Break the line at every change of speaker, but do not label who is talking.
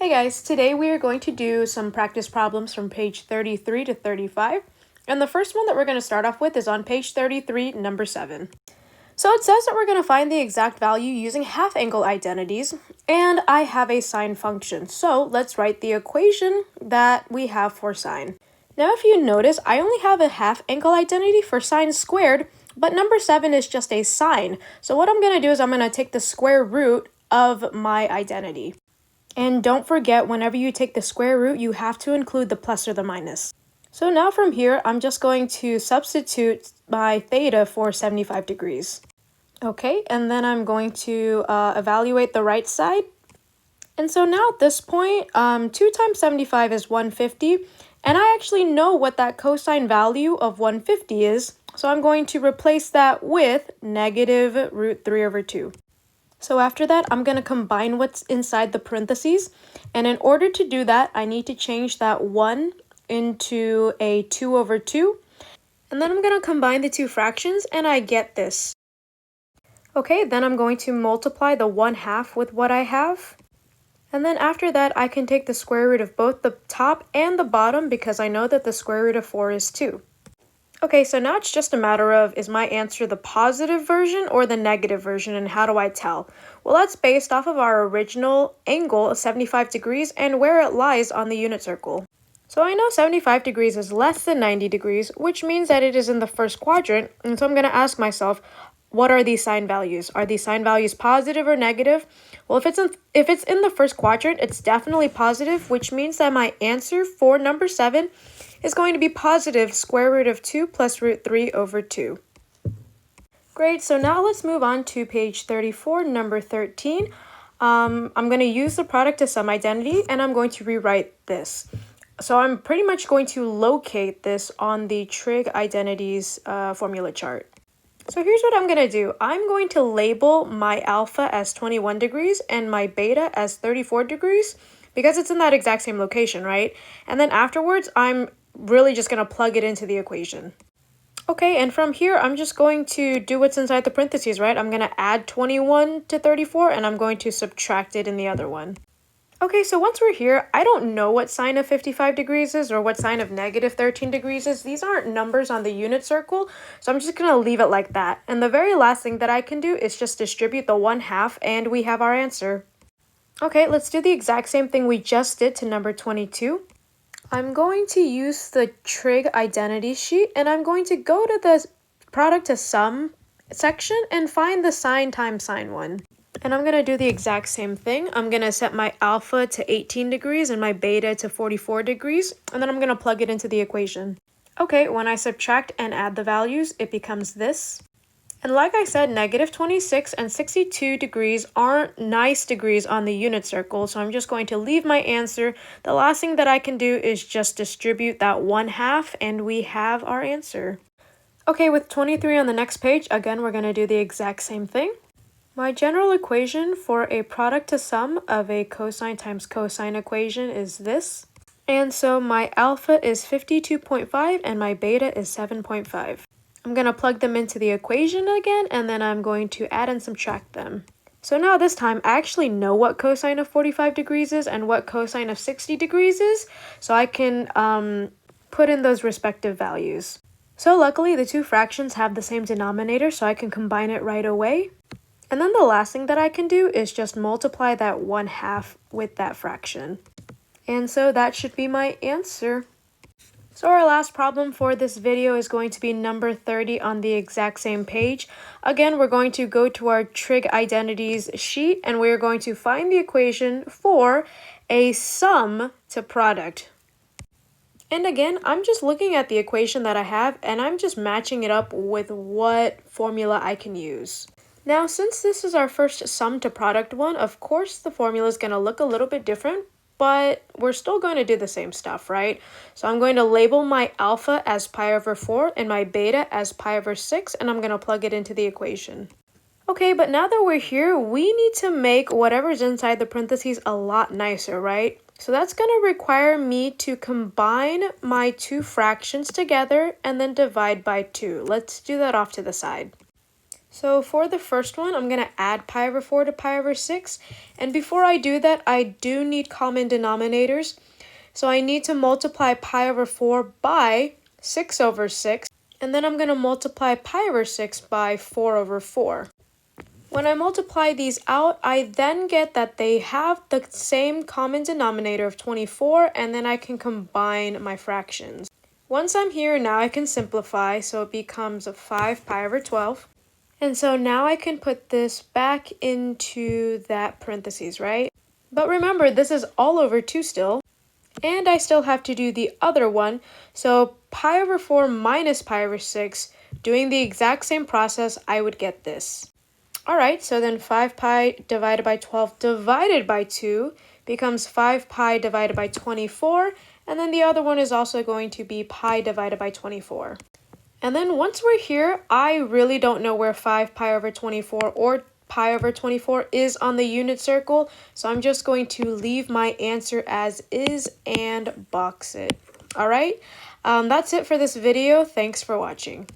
Hey guys, today we are going to do some practice problems from page 33 to 35. And the first one that we're going to start off with is on page 33, number 7. So it says that we're going to find the exact value using half-angle identities, and I have a sine function. So let's write the equation that we have for sine. Now if you notice, I only have a half-angle identity for sine squared, but number 7 is just a sine. So what I'm going to do is I'm going to take the square root of my identity. And don't forget, whenever you take the square root, you have to include the plus or the minus. So now from here, I'm just going to substitute my theta for 75 degrees. Okay, and then I'm going to evaluate the right side. And so now at this point, 2 times 75 is 150. And I actually know what that cosine value of 150 is. So I'm going to replace that with negative root 3 over 2. So after that, I'm going to combine what's inside the parentheses. And in order to do that, I need to change that 1 into a 2 over 2. And then I'm going to combine the two fractions, and I get this. Okay, then I'm going to multiply the 1/2 with what I have. And then after that, I can take the square root of both the top and the bottom because I know that the square root of 4 is 2. Okay, so now it's just a matter of, is my answer the positive version or the negative version, and how do I tell? Well, that's based off of our original angle of 75 degrees and where it lies on the unit circle. So I know 75 degrees is less than 90 degrees, which means that it is in the first quadrant, and so I'm going to ask myself, what are these sine values? Are these sine values positive or negative? Well, if it's in the first quadrant, it's definitely positive, which means that my answer for number 7 is going to be positive square root of 2 plus root 3 over 2. Great, so now let's move on to page 34, number 13. I'm going to use the product to sum identity, and I'm going to rewrite this. So I'm pretty much going to locate this on the trig identities formula chart. So here's what I'm going to do. I'm going to label my alpha as 21 degrees and my beta as 34 degrees because it's in that exact same location, right? And then afterwards, I'm really just going to plug it into the equation. Okay, and from here, I'm just going to do what's inside the parentheses, right? I'm going to add 21 to 34, and I'm going to subtract it in the other one. Okay, so once we're here, I don't know what sine of 55 degrees is or what sine of negative 13 degrees is. These aren't numbers on the unit circle, so I'm just going to leave it like that. And the very last thing that I can do is just distribute the 1/2, and we have our answer. Okay, let's do the exact same thing we just did to number 22. I'm going to use the trig identity sheet, and I'm going to go to the product to sum section and find the sine times sine one. And I'm going to do the exact same thing. I'm going to set my alpha to 18 degrees and my beta to 44 degrees, and then I'm going to plug it into the equation. Okay, when I subtract and add the values, it becomes this. And like I said, negative 26 and 62 degrees aren't nice degrees on the unit circle, so I'm just going to leave my answer. The last thing that I can do is just distribute that 1/2, and we have our answer. Okay, with 23 on the next page, again, we're going to do the exact same thing. My general equation for a product to sum of a cosine times cosine equation is this. And so my alpha is 52.5 and my beta is 7.5. I'm going to plug them into the equation again, and then I'm going to add and subtract them. So now this time, I actually know what cosine of 45 degrees is and what cosine of 60 degrees is, so I can put in those respective values. So luckily, the two fractions have the same denominator, so I can combine it right away. And then the last thing that I can do is just multiply that 1/2 with that fraction. And so that should be my answer. So our last problem for this video is going to be number 30 on the exact same page. Again, we're going to go to our trig identities sheet, and we're going to find the equation for a sum to product. And again, I'm just looking at the equation that I have, and I'm just matching it up with what formula I can use. Now, since this is our first sum to product one, of course the formula is going to look a little bit different, but we're still going to do the same stuff, right? So I'm going to label my alpha as pi over 4 and my beta as pi over 6, and I'm going to plug it into the equation. Okay, but now that we're here, we need to make whatever's inside the parentheses a lot nicer, right? So that's going to require me to combine my two fractions together and then divide by 2. Let's do that off to the side. So for the first one, I'm going to add pi over 4 to pi over 6. And before I do that, I do need common denominators. So I need to multiply pi over 4 by 6 over 6. And then I'm going to multiply pi over 6 by 4 over 4. When I multiply these out, I then get that they have the same common denominator of 24, and then I can combine my fractions. Once I'm here, now I can simplify, so it becomes a 5 pi over 12. And so now I can put this back into that parentheses, right? But remember, this is all over 2 still. And I still have to do the other one. So pi over 4 minus pi over 6, doing the exact same process, I would get this. All right, so then 5 pi divided by 12 divided by 2 becomes 5 pi divided by 24. And then the other one is also going to be pi divided by 24. And then once we're here, I really don't know where 5 pi over 24 or pi over 24 is on the unit circle, so I'm just going to leave my answer as is and box it. All right, that's it for this video. Thanks for watching.